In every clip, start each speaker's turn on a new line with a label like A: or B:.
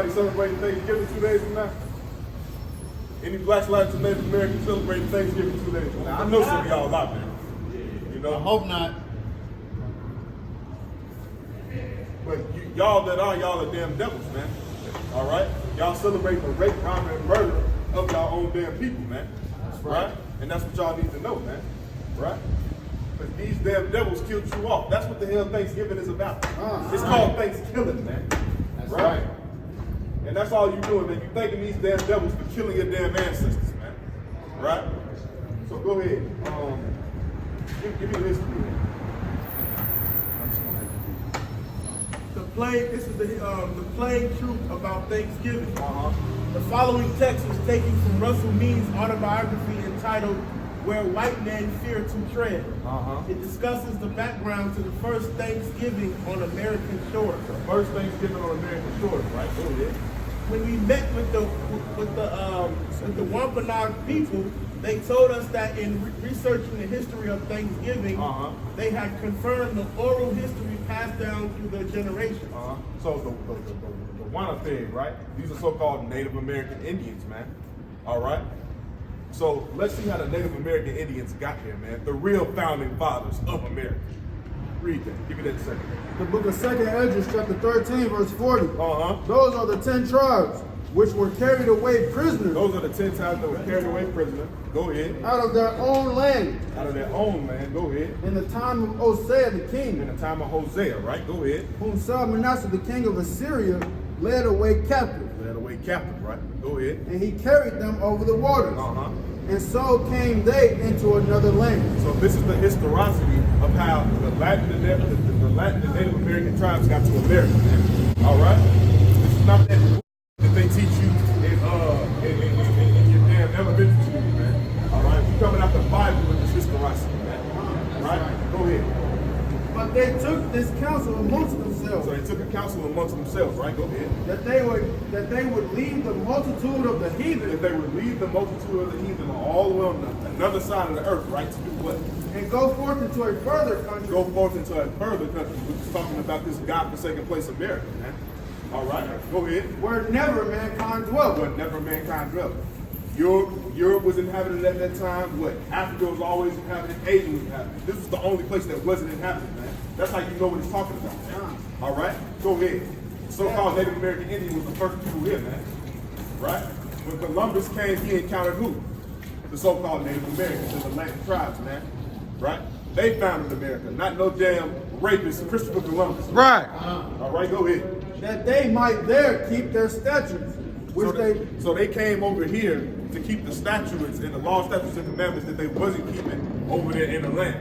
A: anybody celebrating Thanksgiving 2 days from now? Any Blacks, Latins, and Native Americans celebrating Thanksgiving 2 days from now? I know some of y'all out there. You know?
B: I hope not.
A: But y'all that are, y'all are damn devils, man. All right? Y'all celebrating the rape, robbery, and murder of y'all own damn people, man.
B: That's
A: right? And that's what y'all need to know, man. Right? But these damn devils killed you off. That's what the hell Thanksgiving is about. It's called Thanksgiving, man.
B: That's right.
A: And that's all you doing, man. You thanking these damn devils for killing your damn ancestors, man. Right? So go ahead. Give me the history.
C: The this is the plain truth about Thanksgiving. The following text is taken from Russell Means' autobiography entitled Where White Men Fear to Tread. It discusses the background to the first Thanksgiving on American shores.
A: The first Thanksgiving on American shores, right? Go ahead.
C: When we met with the Wampanoag people, they told us that in researching the history of Thanksgiving, they had confirmed the oral history passed down through their generations.
A: So the Wampanoag, right? These are so-called Native American Indians, man. All right? So let's see how the Native American Indians got here, man. The real founding fathers of America. Read that. Give me that a second.
B: The book of 2nd Esdras, chapter 13, verse 40.
A: Those
B: are the 10 tribes which were carried away prisoners.
A: Those are the 10 tribes that were carried away prisoners. Go ahead.
B: Out of their own land.
A: Out of their own land. Go ahead.
B: In the time of Hosea the king.
A: In the time of Hosea, right? Go ahead.
B: Whom Salmanasseh the king of Assyria led away captive.
A: Led away captive, right? Go ahead.
B: And he carried them over the waters. And so came they into another land.
A: So this is the historicity of how the Latin and Native American tribes got to America, man. All right? This is not that they teach you in your damn elementary school, man. All right? We're coming out the Bible with this historicity, man. Right? Go ahead.
B: But they took this counsel amongst themselves.
A: So they took a counsel amongst themselves, right? Go ahead.
B: That they would leave the multitude of the heathen.
A: That they would leave the multitude of the heathen all the way on another side of the earth, right? To do what?
B: And go forth into a further country.
A: Go forth into a further country, which is talking about this godforsaken place, America, man. All right, go ahead.
B: Where never mankind dwelt.
A: Where never mankind dwelt. Europe was inhabited at that time. What? Africa was always inhabited. Asia was inhabited. This was the only place that wasn't inhabited, man. That's how you know what he's talking about, man. All right, go ahead. So-called Native American Indian was the first people here, man. Right? When Columbus came, he encountered who? The so-called Native Americans and the Latin tribes, man. Right? They founded America, not no damn rapist, Christopher Columbus.
B: Right.
A: All right, go ahead.
B: That they might there keep their statutes.
A: So they came over here to keep the statutes and the law, statutes, and commandments that they wasn't keeping over there in the land.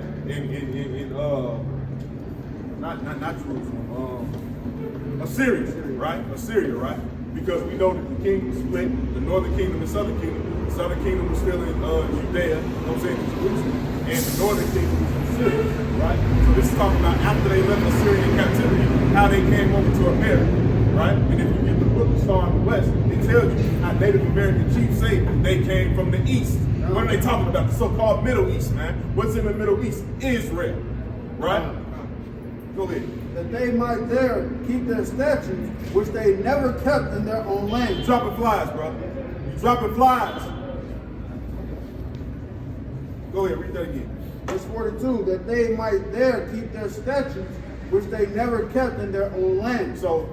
A: Not Jerusalem. Assyria, right? Assyria, right? Because we know that the kingdom split, the northern kingdom and southern kingdom. The southern kingdom was still in Judea, you know what I'm saying, Jerusalem. And the northern kingdom was in Syria, right? So this is talking about after they left Assyrian captivity, how they came over to America, right? And if you get the book of Star in the West, it tells you how Native American chiefs say they came from the East. What are they talking about? The so-called Middle East, man. What's in the Middle East? Israel, right? Go ahead.
B: That they might there keep their statutes, which they never kept in their own land.
A: You dropping flies, bro. You dropping flies. Go ahead, read that again.
B: Verse 42, that they might there keep their statutes, which they never kept in their own land.
A: So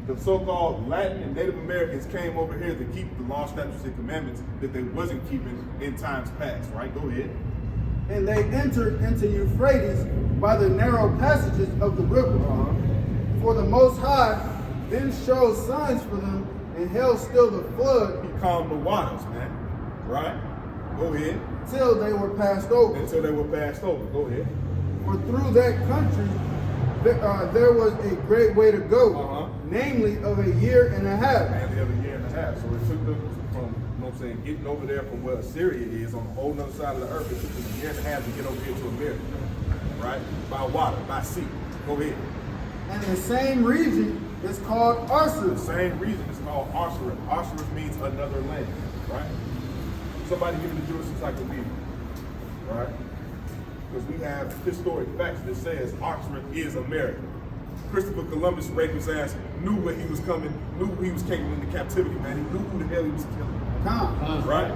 A: the so-called Latin and Native Americans came over here to keep the law, statutes, and commandments that they wasn't keeping in times past, right? Go ahead.
B: And they entered into Euphrates by the narrow passages of the river. For the Most High then showed signs for them and held still the flood.
A: He calmed the waters, man. Right? Go ahead.
B: Till they were passed over.
A: Until they were passed over. Go ahead.
B: For through that country there was a great way to go, namely of a year and a half.
A: Namely of a year and a half. So it took them from, you know what I'm saying, getting over there from where Assyria is on the whole other side of the earth. It took them a year and a half to get over here to America. Right? By water, by sea. Go ahead.
B: And the same region is called Arsareth.
A: The same reason is called Arsareth. Arsareth means another land. Right? Somebody give me the Jewish encyclopedia. Right? Because we have historic facts that says Arsareth is America. Christopher Columbus raped his ass, knew where he was coming, knew who he was taking into captivity, man. He knew who the hell he was killing. Right?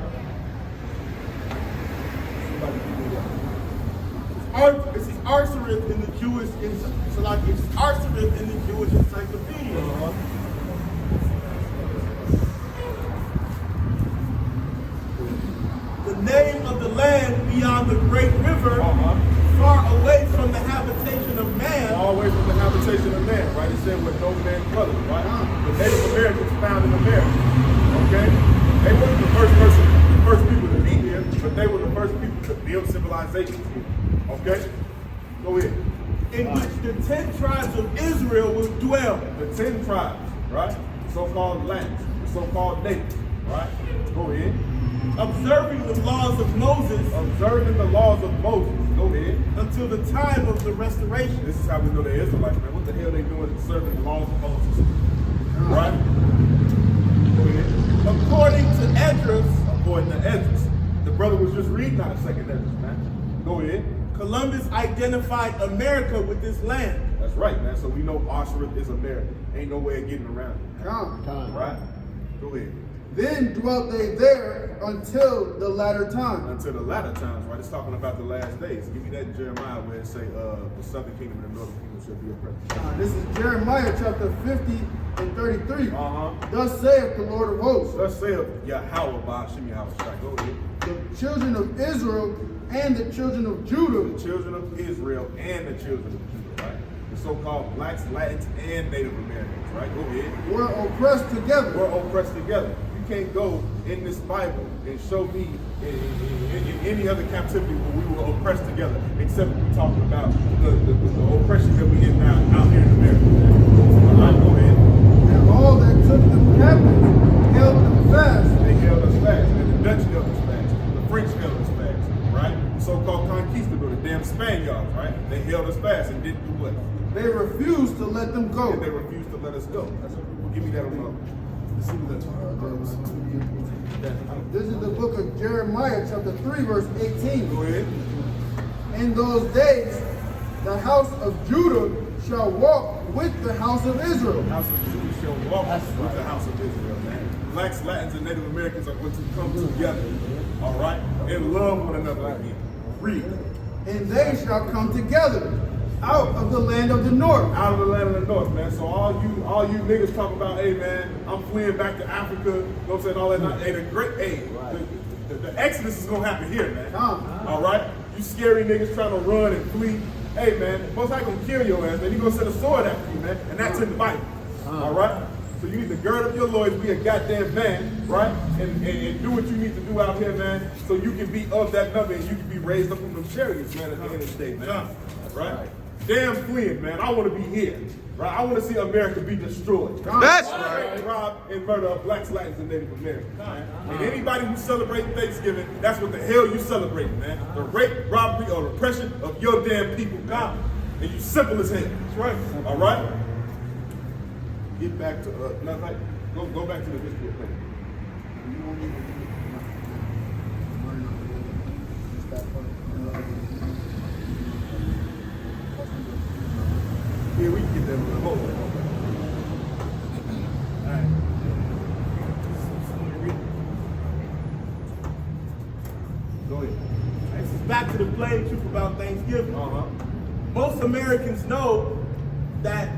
C: This is Arsarith in the Jewish encyclopedia. The name of the land beyond the great river, far away from the habitation of man.
A: Far away from the habitation of man, right? It said with no man's brother, right? The Native Americans found in America. Okay? They weren't the first people to be here, but they were the first people to build civilizations here. Okay? Go ahead.
C: In which the 10 tribes of Israel will dwell.
A: The 10 tribes, right? So-called lands, the so-called natives, right? Go ahead.
C: Observing the laws of Moses.
A: Observing the laws of Moses. Go ahead.
C: Until the time of the restoration.
A: This is how we know they're Israelites, man. What the hell they doing observing the laws of Moses? Right? Go ahead.
C: According to Esdras.
A: According to Esdras. The brother was just reading out of 2nd Esdras, man. Go ahead.
C: Columbus identified America with this land.
A: That's right, man. So we know Arsarith is America. Ain't no way of getting around it. Right? Go ahead.
B: Then dwelt they there until the latter time.
A: Until the latter times, right? It's talking about the last days. Give me that in Jeremiah where it say the southern kingdom and the northern kingdom shall be oppressed.
B: This is Jeremiah chapter 50 and 33. Thus saith the Lord of hosts.
A: Thus saith Yahweh Ba'ashim Yahweh. Go ahead.
B: The children of Israel and the children of Judah.
A: The children of Israel and the children of Judah, right? The so-called blacks, Latins, and Native Americans, right? Go ahead.
B: Were oppressed together.
A: We're oppressed together. You can't go in this Bible and show me in any other captivity where we were oppressed together, except we're talking about the oppression that we in now out here in America. All right, go ahead.
B: And all that took them captive held them fast.
A: They held us fast. And the Dutch held us fast. The French held us fast, right? The so-called conquistador, the damn Spaniards, right? They held us fast and didn't do what?
B: They refused to let them go.
A: And they refused to let us go. Give me that on
B: This is the book of Jeremiah, chapter 3, verse 18.
A: Go ahead.
B: In those days, the house of Judah shall walk with the house of Israel.
A: The house of Judah shall walk with the house of Israel, man. Blacks, Latins, and Native Americans are going to come together, all right, and love one another again. Read.
B: And they shall come together out of the land of the north.
A: Out of the land of the north, man. So all you niggas talking about, hey man, I'm fleeing back to Africa, you know what I'm saying, all that. Hey, the exodus is gonna happen here, man. All right? You scary niggas trying to run and flee. Hey man, most likely gonna kill your ass, man. He gonna send a sword after you, man. And that's in the Bible. All right? So you need to gird up your loins, be a goddamn man, right? And do what you need to do out here, man, so you can be of that number and you can be raised up from them chariots, man, at the end of the day, man. Right? Damn fleeing, man. I want to be here. Right? I want to see America be destroyed.
D: That's
A: right. Rob and murder of blacks, Latins, and Native Americans. And anybody who celebrates Thanksgiving, that's what the hell you celebrating, man. The rape, robbery, or oppression of your damn people. God. And you simple as hell. That's right. All right? Get back to, go back to the history of things. Yeah, we can get that on the whole. Alright. Go ahead.
C: This is back to the plain truth about Thanksgiving. Most Americans know that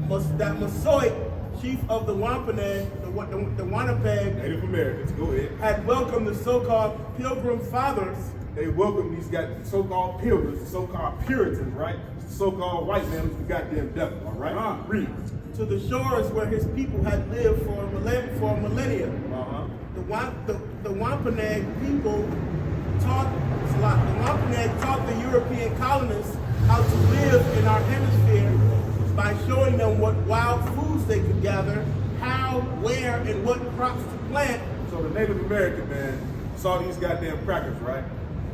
C: Massasoit, chief of the Wampanoag, the Wampanoag,
A: Native Americans, go ahead.
C: had welcomed the so-called Pilgrim Fathers.
A: They welcomed these so-called pilgrims, the so-called Puritans, right? The so-called white man who's the goddamn devil, all right? Read.
C: To the shores where his people had lived for millennia. The Wampanoag people taught the European colonists how to live in our hemisphere by showing them what wild foods they could gather, how, where, and what crops to plant.
A: So the Native American man saw these goddamn crackers, right?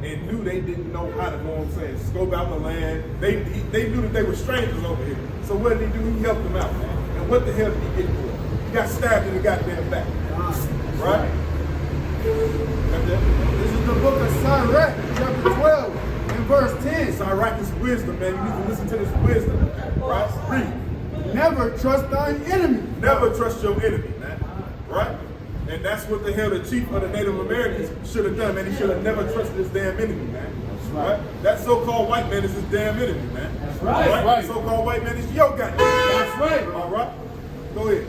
A: And knew they didn't know how to, scope out the land. They knew that they were strangers over here. So what did he do? He helped them out, man. And what the hell did he get for it? He got stabbed in the goddamn back. Right?
B: This is the book of Sirach, chapter 12, and verse 10.
A: Sirach is wisdom, man. You need to listen to this wisdom. Right? Read.
B: Never trust thine enemy.
A: Never trust your enemy, man. Right? And that's what the hell the chief of the Native Americans should have done, man. He should have never trusted his damn enemy, man. That's right. That so-called white man is his damn enemy, man.
B: That's right.
A: All right? The so-called white man is your guy.
B: That's right.
A: All right? Go ahead.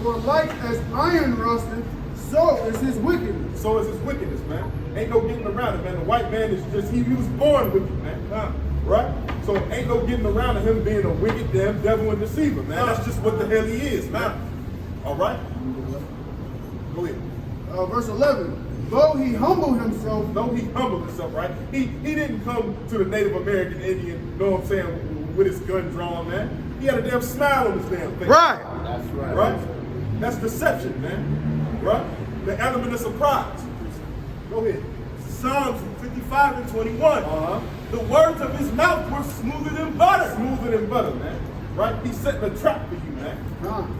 B: For like as iron rusted, so is his wickedness.
A: So is his wickedness, man. Ain't no getting around it, man. The white man is just, he was born wicked, man. Right? So ain't no getting around him being a wicked damn devil and deceiver, man. That's just what the hell he is, man. All right? Go ahead.
B: Verse 11. Though he humbled himself.
A: Though he humbled himself, right? He didn't come to the Native American Indian, know what I'm saying, with his gun drawn, man. He had a damn smile on his damn face.
B: Right.
A: That's right. Right? That's deception, man. Right? The element of surprise. Go ahead.
C: Psalms 55 and 21. The words of his mouth were smoother than butter.
A: Smoother than butter, man. Right? He's setting a trap for you, man.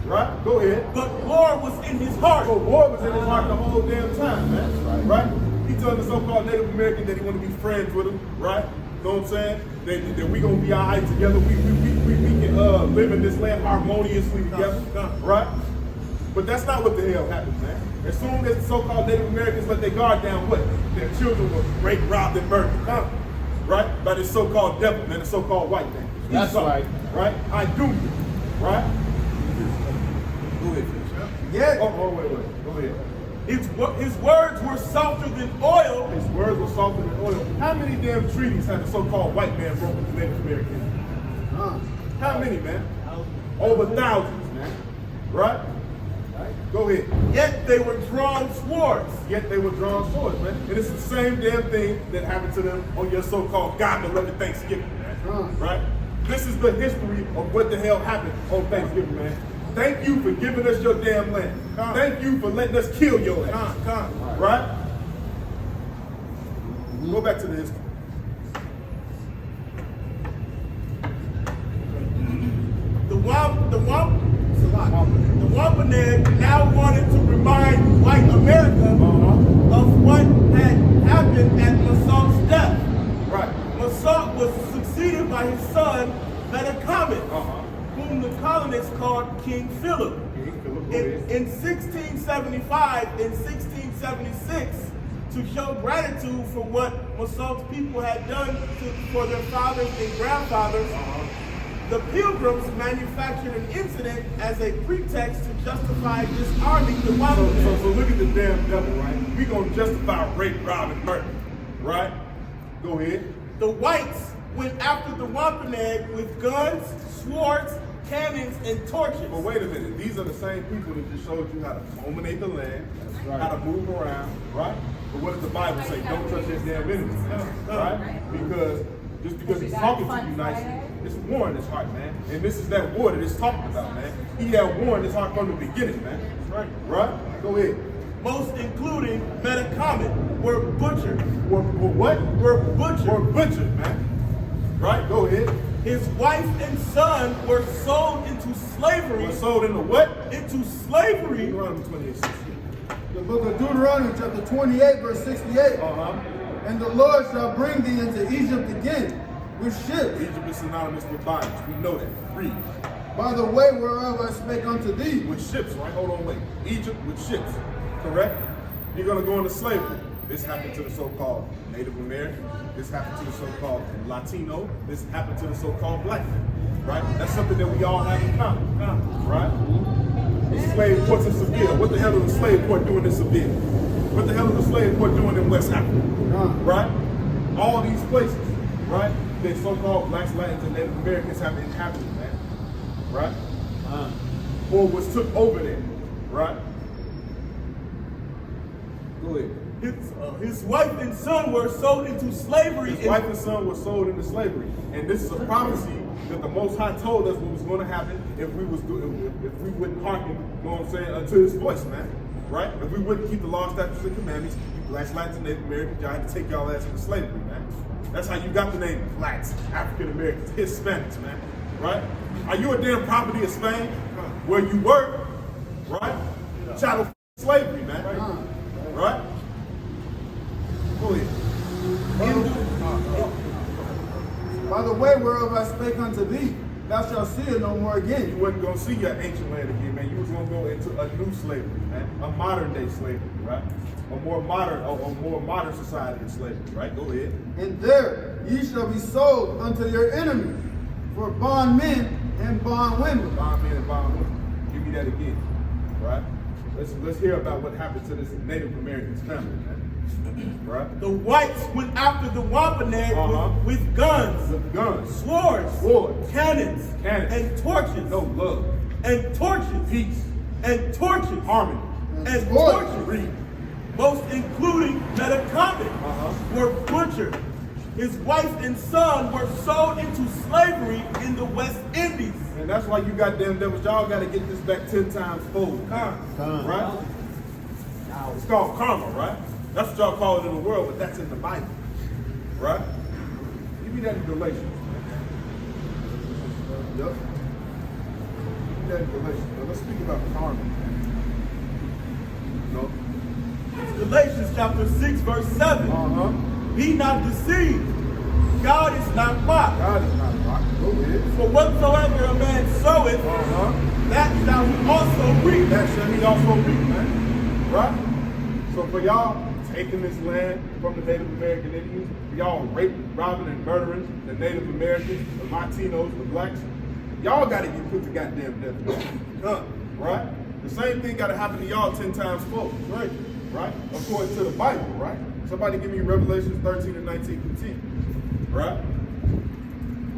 A: Right? Go ahead.
C: But war was in his heart.
A: So war was in his heart the whole damn time, man. Right? He told the so-called Native American that he want to be friends with him, right? You know what I'm saying? That we gonna be all right together. We can live in this land harmoniously together, right? But that's not what the hell happened, man. As soon as the so-called Native Americans let their guard down, what? Their children were raped, robbed, and murdered, right? By this so-called devil, man, the so-called white man.
B: That's right.
A: Right? I do, right? Go ahead,
B: Yeah.
A: Oh, wait. Go ahead.
C: His words were softer than oil.
A: His words were softer than oil. How many damn treaties have the so-called white man broke with the Native Americans? How many, man? Over thousands, man. Right? Go ahead.
C: Yet they were drawn swords.
A: Yet they were drawn swords, man. And it's the same damn thing that happened to them on your so-called God-beloved Thanksgiving, man. Right? This is the history of what the hell happened on Thanksgiving, man. Thank you for giving us your damn land. Thank you for letting us kill your land. Right? Go back to the history.
C: The Wampanoag now wanted to remind white America of what had happened at Massault's death.
A: Right.
C: Massault was succeeded by his son, Metacomet, whom the colonists called King Philip. In 1675 and 1676, to show gratitude for what Massault's people had done for their fathers and grandfathers, the Pilgrims manufactured an incident as a pretext to justify disarming the Wampanoag.
A: So look at the damn devil, right? We gonna justify rape, rob, and murder, right? Go ahead.
C: The whites went after the Wampanoag with guns, swords, cannons, and torches.
A: But wait a minute, these are the same people that just showed you how to culminate the land, how to move around, right? But what does the Bible say? Don't trust your damn enemies, right? Because just because he's talking to you nicely, it's war in his heart, man. And this is that war that it's talking about, man. He had war in his heart from the beginning, man. Right? Right? Go ahead.
C: Most including Metacomet were butchered.
A: Were what?
C: Were butchered.
A: Were butchered, man. Right? Go ahead.
C: His wife and son were sold into slavery.
A: Were sold into what?
C: Into slavery.
A: Deuteronomy 28:16.
B: The book of Deuteronomy, chapter 28, verse 68. And the Lord shall bring thee into Egypt again with ships.
A: Egypt is synonymous with bondage. We know that. Read.
B: By the way whereof I spake unto thee.
A: With ships, right? Hold on, wait. Egypt with ships. Correct? You're going to go into slavery. This happened to the so-called Native American. This happened to the so-called Latino. This happened to the so-called black man. Right? That's something that we all have in common. Right? The slave ports in Seville. What the hell is the slave port doing in Seville? What the hell is the slave port doing in West Africa? Right? All these places, right? That so-called blacks, Latins, and Native Americans have inhabited, man. Right? Or was took over there. Right? Go ahead.
C: His wife and son were sold into slavery.
A: His wife and son were sold into slavery. And this is a prophecy that the Most High told us what was going to happen if we wouldn't hearken, you know what I'm saying, unto his voice, man. Right? If we wouldn't keep the law, statutes, and commandments, you blacks, Latins, and Native Americans, y'all had to take y'all ass into slavery, man. That's how you got the name blacks, African Americans, Hispanics, man. Right? Are you a damn property of Spain where you work, right? Chattel slavery, man. Right? Go ahead.
B: By the way whereof I spake unto thee. thou shalt see it no more
A: You
B: again.
A: wasn't gonna see your ancient land again, man. You was gonna go into a new slavery, man. A modern day slavery, right? A more modern society of slavery, right? Go ahead.
B: And there ye shall be sold unto your enemies for bondmen and bondwomen.
A: Bondmen and bondwomen. Give me that again, right? Let's hear about what happened to this Native American's family, man. Right?
C: The whites went after the Wampanoag with guns,
A: With guns,
C: swords, cannons,
A: Cannons.
C: and torches,
A: no love,
C: and torches,
A: peace,
C: and torches,
A: harmony,
C: and
B: torches.
C: torches,
A: read.
C: most including Metacomet, were butchered. His wife and son were sold into slavery in the West Indies.
A: And that's why you goddamn devils, y'all gotta get this back 10 times fold. Right? It's called karma, right? That's what y'all call it in the world, but that's in the Bible. Right? Give me that in Galatians. Yep. Give me that in Galatians. Now, let's speak about karma. No?
C: Galatians chapter 6, verse 7. Be not deceived. God is not mocked.
A: God is not mocked. Go ahead.
C: For whatsoever a man soweth, that shall he also reap.
A: That shall he also reap, man. Right? So for y'all taking this land from the Native American Indians, for y'all raping, robbing, and murdering the Native Americans, the Latinos, the blacks, y'all gotta get put to goddamn death. Right? The same thing gotta happen to y'all 10 times fold. Right? Right? According to the Bible, right? Somebody give me Revelations 13 and 19 through 10. Right?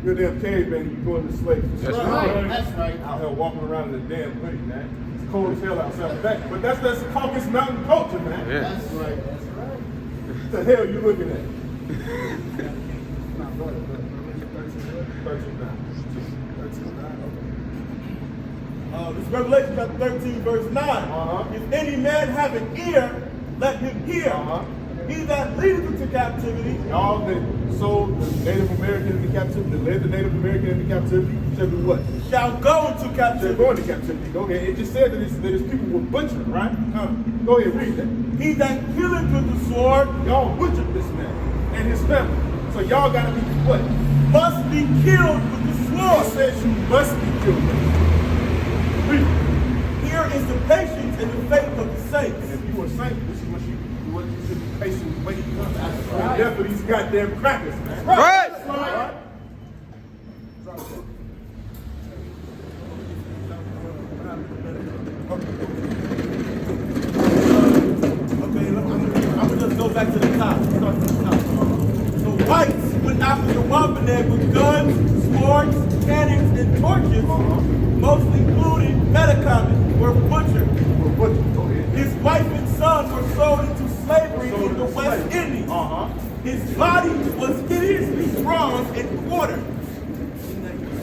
A: You're a damn caveman, you go into slavery.
D: That's
B: right. That's right.
A: Out here walking around in a damn hoodie, man. It's cold as hell outside. But that's Caucasus Mountain culture, man.
D: Yeah.
B: That's right. That's right.
A: What the hell you looking at? 13:9.
C: This Revelation chapter 13, verse 9. If any man have an ear, let him hear. He that leadeth into captivity,
A: Y'all that sold the Native American into captivity, that led the Native American into captivity, shall do what?
C: shall go into
A: Shall
C: captivity.
A: go into captivity. Go ahead. It just said that his people were butchered, right? Go ahead, read that.
C: He that killeth with the sword
A: Y'all butchered this man and his family. So y'all gotta be what?
C: must be killed with the
A: God
C: sword.
A: says you must be killed. Read.
C: Here is the patience and the faith of the saints.
A: And if you a saint, this is what you should be patiently waiting for. The death of these goddamn crackers, man.
D: Right.
A: Right.
C: Okay, I'm gonna just go back to the top. Start from the top. The whites went after the Wampanoag with guns, swords, cannons, and torches, most including Metacomet, were butchered.
A: Go ahead.
C: His wife and son were sold into slavery in the West Indies. His body was hideously drawn and quartered.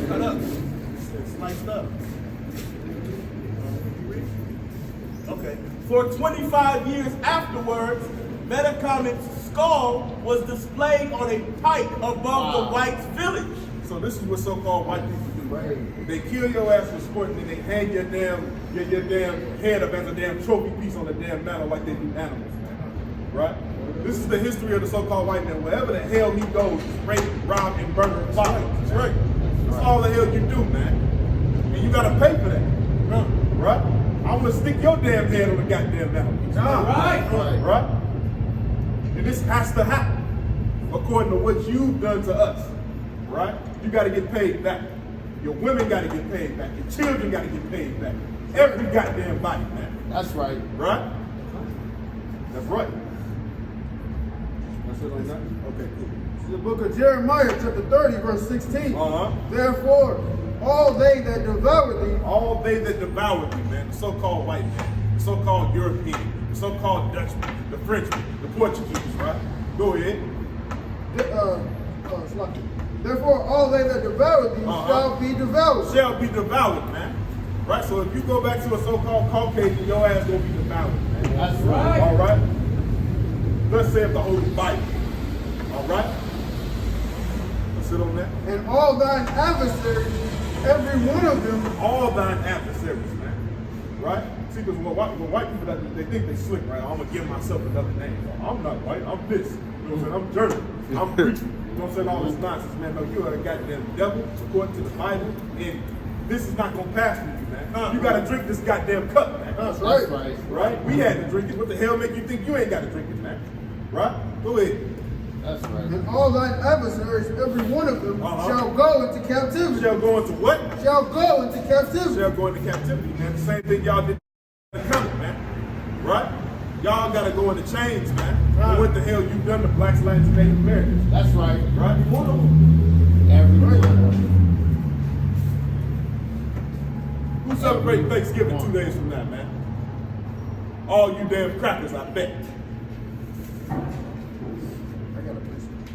C: Cut up. Sliced up. Okay. For 25 years afterwards, Metacomet's skull was displayed on a pike above the whites' village.
A: So this is what so-called white people do. They kill your ass for sport and then they hang your damn head up as a damn trophy piece on the damn mantle like they do animals, man. Right? This is the history of the so-called white man. Wherever the hell he goes, rape, rob, and murder and fire. That's right. That's all the hell you do, man. And you gotta pay for that. Right? I'm gonna stick your damn head on the goddamn mantle. Right? And this has to happen according to what you've done to us. Right? You gotta get paid back. Your women gotta get paid back. Your children gotta get paid back. Every goddamn body, man.
B: That's right.
A: Right? That's right. That's it on that? Okay, cool.
B: The book of Jeremiah, chapter 30, verse 16. Therefore, all they that devour thee,
A: All they that devoured me, man, the so-called white man, the so-called European, the so-called Dutchman, the Frenchman, the Portuguese, right? Go ahead.
B: therefore all they that devour thee shall be devoured.
A: Shall be devoured, man. Right? So if you go back to a so-called Caucasian, your ass gonna be devoured, man.
B: That's right.
A: All right? Thus saith the Holy Bible. All right? Let's sit on that.
B: And all thine adversaries, every one of them,
A: All thine adversaries, man. Right? See, because when white people, they think they slick, right? I'm going to give myself another name. I'm not white. I'm this. You know what I'm saying? I'm German. I'm Greek. know what I'm saying, all this nonsense, man. No, you are a goddamn devil, according to the Bible, and this is not gonna pass for you, man. You gotta drink this goddamn cup, man.
B: That's right.
A: Right? We had to drink it. What the hell make you think you ain't gotta drink it, man? Right? Go ahead.
D: That's right.
B: And all thine adversaries, every one of them, shall go into captivity.
A: Shall go into what?
B: Shall go into captivity.
A: Shall go into captivity, man. The same thing y'all did in the coming, man. Right? Y'all gotta go into chains, man. And what the hell you done to blacks, Latins, and Native Americans?
D: That's right.
A: Right? One of them.
D: Every one.
A: Who celebrate Thanksgiving 2 days from now, man? All you damn crackers, I bet.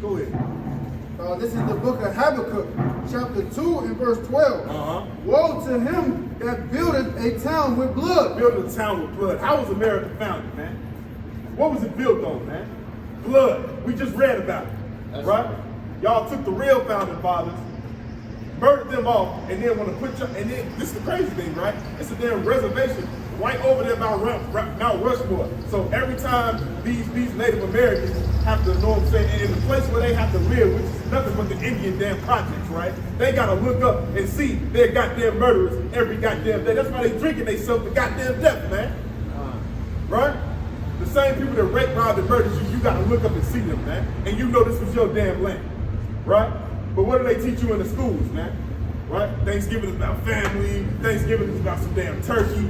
A: Go ahead.
B: This is the book of Habakkuk, chapter 2 and verse 12. Woe to him that buildeth a town with blood.
A: Building a town with blood. How was America founded, man? What was it built on, man? Blood. We just read about it.
D: That's
A: right? Y'all took the real founding fathers, murdered them off, and then want to put y'all, and then, this is the crazy thing, right? It's a damn reservation right over there Mount Rushmore. So every time these Native Americans have to, know what I'm saying, in the place where they have to live, which is nothing but the Indian damn projects, right? They gotta look up and see their goddamn murderers every goddamn day. That's why they drinking themselves to goddamn death, man. Right? The same people that rape, robbed, and murdered you, you gotta look up and see them, man. And you know this was your damn land, right? But what do they teach you in the schools, man? Right? Thanksgiving is about family. Thanksgiving is about some damn turkey.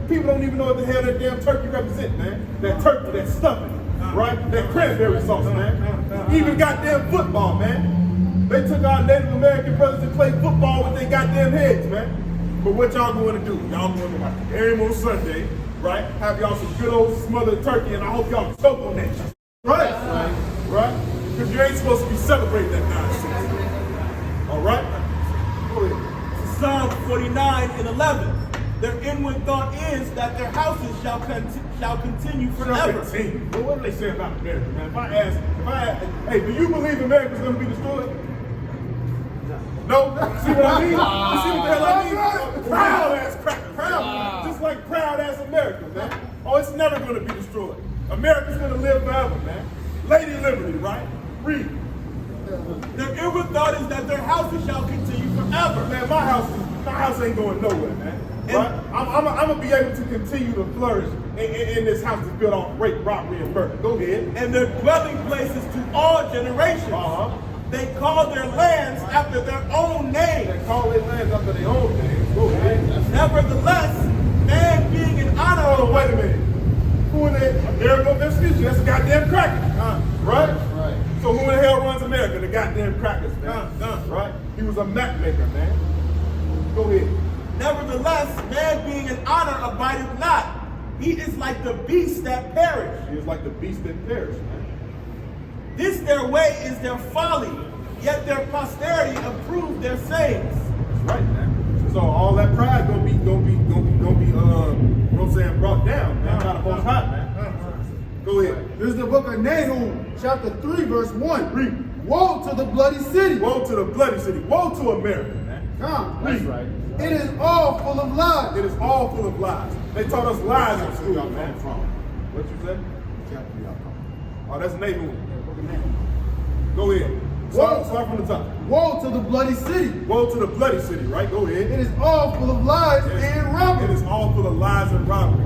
A: People don't even know what the hell that damn turkey represents, man. That turkey, that stuffing, right? That cranberry sauce, man. Even goddamn football, man. They took our Native American brothers to play football with their goddamn heads, man. But what y'all going to do? Y'all going to watch the game on Sunday, right? Have y'all some good old smothered turkey, and I hope y'all choke on that shit. Right? Right? Because you ain't supposed to be celebrating that nonsense. All right? Go ahead.
C: Psalm 49 and 11. Their inward thought is that their houses shall continue forever.
A: Well, what do they say about America, man? If I ask, hey, do you believe America's going to be destroyed? No? See what I mean? You see what the hell I mean? Proud ass cracker. Proud. Just like proud ass America, man. Oh, it's never going to be destroyed. America's going to live forever, man. Lady Liberty, right? Read.
C: Their inward thought is that their houses shall continue forever.
A: Man, my house ain't going nowhere, man. Right? I'm gonna be able to continue to flourish in this house that's built on rape, robbery, and murder. Go ahead.
C: And their dwelling places to all generations. They call their lands after their own name.
A: They call their lands after their own name. Go ahead.
C: Nevertheless, man being in honor
A: Oh,
C: of
A: wait a minute. Who in there? There goes their future. That's a goddamn cracker. Right?
D: Right.
A: So who in the hell runs America? The goddamn crackers, man. Right? He was a map maker, man. Go ahead.
C: Nevertheless, man being in honor abideth not. He is like the beasts that perish.
A: He was like the beast that perished, man.
C: This their way is their folly, yet their posterity approve their sayings.
A: That's right, man. So all that pride gonna be, you know what I'm saying, brought down, man. By the Most High, man. Go ahead.
B: This is the book of Nahum, chapter 3, verse 1. Read. Woe to the bloody city.
A: Woe to the bloody city. Woe to America, man.
B: Come.
D: That's right.
B: It is all full of lies.
A: It is all full of lies. They taught us lies in school, man. What you say? Oh, that's Nahum. Go ahead. Start from the top.
B: Woe to the bloody city.
A: Woe to the bloody city, right? Go ahead.
B: It is all full of lies and robbery.
A: It is all full of lies and robbery,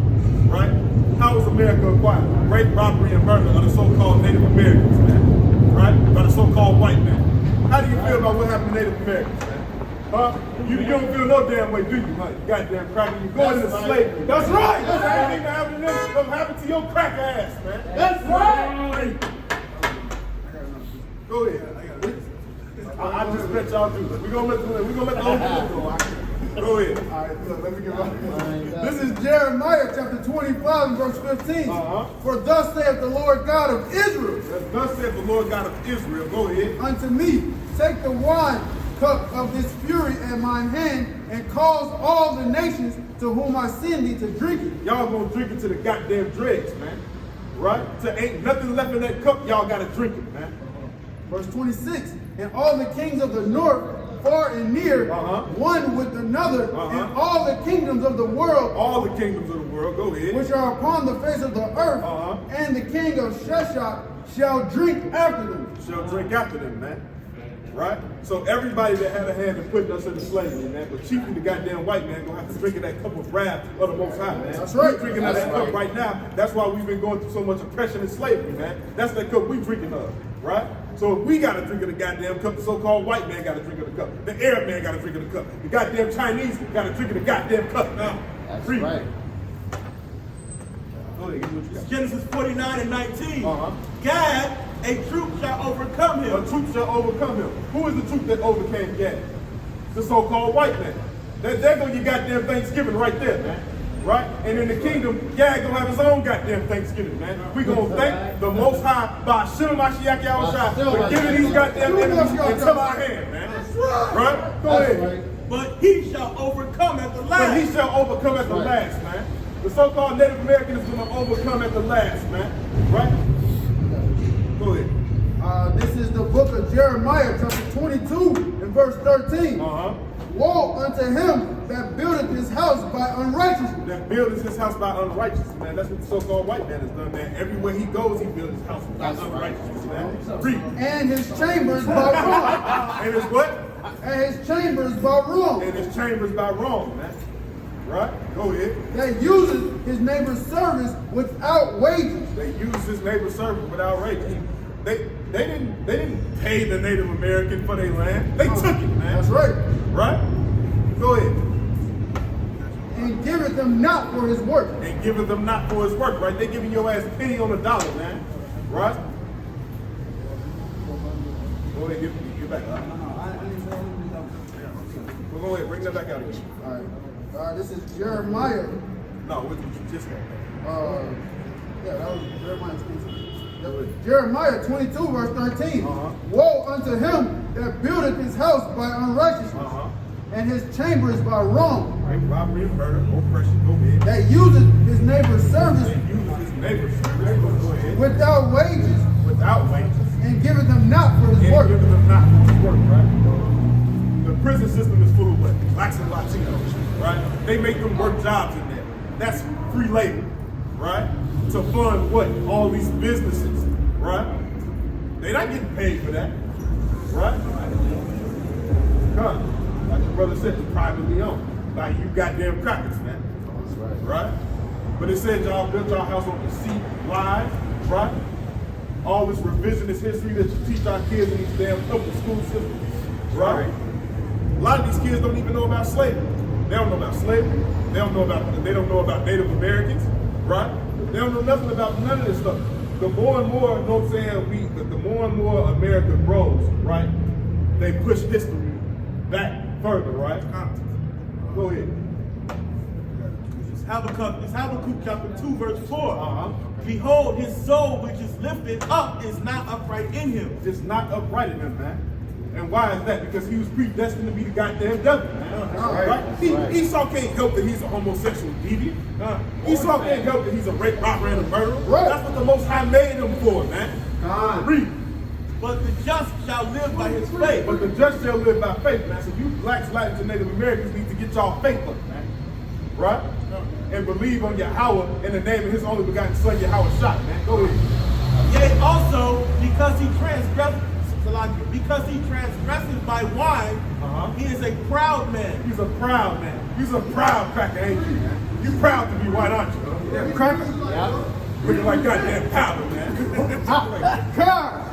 A: right? How was America acquired? Rape, robbery, and murder of the so-called Native Americans, man. Right? By the so-called white man. How do you feel about what happened to Native Americans, man? Huh? You don't feel no damn way, do you? Huh? You goddamn cracker. You going into slavery. That's right. That's ain't even happening to them. What happened to your cracker ass, man? That's right. Go ahead. I just let y'all do it. We're gonna let the old people go. Go ahead.
B: All right, look, let me get right. This is Jeremiah chapter 25 and verse 15. For thus saith the Lord God of Israel.
A: Thus saith the Lord God of Israel. Go ahead.
B: Unto me, take the wine cup of this fury in mine hand, and cause all the nations to whom I send thee to drink it.
A: Y'all gonna drink it to the goddamn dregs, man. Right? So ain't nothing left in that cup, y'all gotta drink it, man.
B: Verse 26, and all the kings of the north, far and near, one with another, and all the kingdoms of the world,
A: all the kingdoms of the world, go ahead,
B: which are upon the face of the earth, and the king of Sheshach shall drink after them.
A: Shall drink after them, man. Right? So everybody that had a hand in putting us into slavery, man, but chiefly the goddamn white man gonna have to drink of that cup of wrath of the Most High, man.
B: That's right.
A: We're drinking out of that cup right now. That's why we've been going through so much oppression and slavery, man. That's the cup we drinking of, right? So if we gotta drink of the goddamn cup, the so-called white man gotta drink of the cup. The Arab man gotta drink of the cup. The goddamn Chinese gotta drink of the goddamn cup.
D: That's
A: Read.
D: right.
A: Go ahead, give me what you got.
C: Genesis 49 and 19.
A: Uh-huh.
C: Gad, a troop shall overcome him.
A: A troop shall overcome him. Who is the troop that overcame Gad? The so-called white man. There go your goddamn Thanksgiving right there, man. Right? And in the kingdom, Gad gonna have his own goddamn Thanksgiving, man. We gonna thank the Most High by Hashem Mashiach Yahushua for giving these goddamn enemies into our hand, man. Right? Go ahead.
C: But he shall overcome at the
A: But
C: last.
A: he shall overcome at the last, man. The so-called Native American is gonna overcome at the last, man. Right? Go ahead.
B: This is the book of Jeremiah, chapter 22, and verse 13.
A: Uh-huh.
B: Woe unto him that buildeth his house by unrighteousness.
A: That builds his house by unrighteousness, man. That's what the so-called white man has done, man. Everywhere he goes, he builds his house by unrighteousness, man. Read.
B: And his chambers by wrong.
A: And his what?
B: And his chambers by wrong.
A: And his chambers by wrong, man. Right? Go ahead.
B: That uses his neighbor's service without wages.
A: They use his neighbor's servant without wages. They didn't pay the Native American for their land. They took it, man.
B: That's right.
A: Right? Go ahead.
B: And giveth them not for his work.
A: And giving them not for his work, right? They giving your ass a penny on the dollar, man. Right? Go ahead, get back. Well, go ahead, bring that back out again.
B: All right. This is Jeremiah.
A: No, what you just got?
B: Yeah, that was Jeremiah 22. Jeremiah 22, verse 13.
A: Uh-huh.
B: Woe unto him that buildeth his house by unrighteousness,
A: Uh-huh.
B: and his chambers by wrong,
A: Right, robbery and murder, oppression, go ahead.
B: that useth his neighbor's service
A: They use his neighbor's service, go ahead.
B: without wages,
A: Without wages.
B: and giveth them not for his
A: And
B: work.
A: giving them not for his work, right? The prison system is full of what? Blacks and Latinos, right? They make them work jobs in there. That's free labor, right? To fund what? All these businesses, right? They're not getting paid for that, right? Come, like the brother said, it's privately owned. Like you goddamn crackers, man. Right? But it said y'all built y'all house on deceit, lies, right? All this revisionist history that you teach our kids in these damn public school systems, right? A lot of these kids don't even know about slavery. They don't know about slavery. They don't know about Native Americans, right? They don't know nothing about none of this stuff. The more and more, you know what I'm saying, the more and more America grows, right? They push history back further, right? Go ahead.
C: It's Habakkuk chapter 2, verse 4.
A: Uh-huh.
C: Behold, his soul which is lifted up is not upright in him.
A: It's not upright in him, man. And why is that? Because he was predestined to be the goddamn devil, man. Right? Esau can't help that he's a homosexual deviant. Esau can't help that he's a rape, robber, and a murderer.
B: Right.
A: That's what the Most High made him for, man. Read.
C: But the just shall live by his faith.
A: But the just shall live by faith, man. So you blacks, Latins, and Native Americans need to get y'all faith up, man. Right? And believe on Yahweh in the name of his only begotten son, Yahweh Shah, man. Go ahead.
C: Yea, also, because he transgresses by wine, he is a proud man.
A: He's a proud man. He's a proud cracker, ain't you, man? You proud to be white, aren't you?
B: Yeah, cracker.
D: Yeah.
A: Looking like goddamn powder, man.
B: God.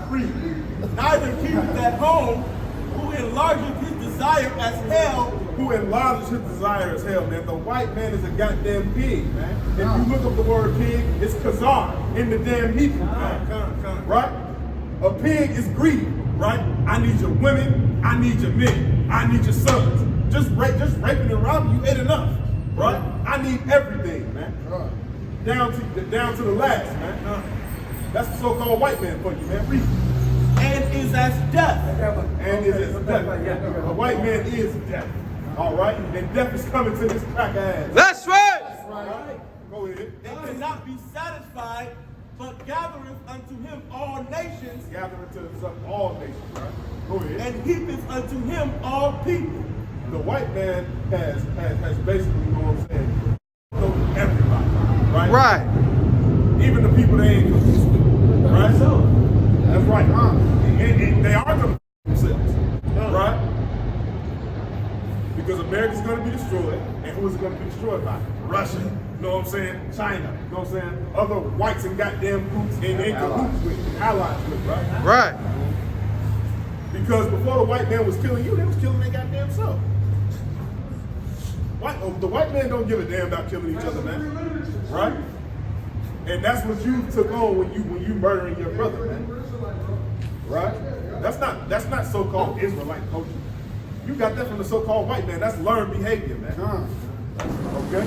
C: Neither keepeth at home, who enlargeth his desire as hell.
A: Who enlarges his desire as hell, man. The white man is a goddamn pig, man. If you look up the word pig, it's kazar in the damn Hebrew, man. Right? A pig is greedy, right? I need your women, I need your men, I need your sons. Just raping and robbing, you ain't enough, right? I need everything, man. Down to the last, man. That's the so-called white man for you, man. Read.
C: And is as death.
A: And is as death. A white man is death. All right? And death is coming to this crack ass.
D: That's right.
A: Right? Go ahead.
C: They cannot be satisfied, but gathereth unto him all nations,
A: Gathering to himself all nations, right? Go ahead.
C: and heapeth unto him all people.
A: The white man has basically, you know what I'm saying, go to everybody, right?
D: Right.
A: Even the people they ain't cahoots with, Right? That's right. And they are going to themselves. Right? Because America's going to be destroyed. And who is it going to be destroyed by? Russia. You know what I'm saying? China. You know what I'm saying? Other whites and goddamn groups and they cahoots with, allies with, right?
B: Right.
A: Because before the white man was killing you, they was killing their goddamn self. The white man don't give a damn about killing each other, man. Right? And that's what you took on when you murdering your brother, man. Right? That's not so-called Israelite culture. You got that from the so-called white man. That's learned behavior, man. Okay?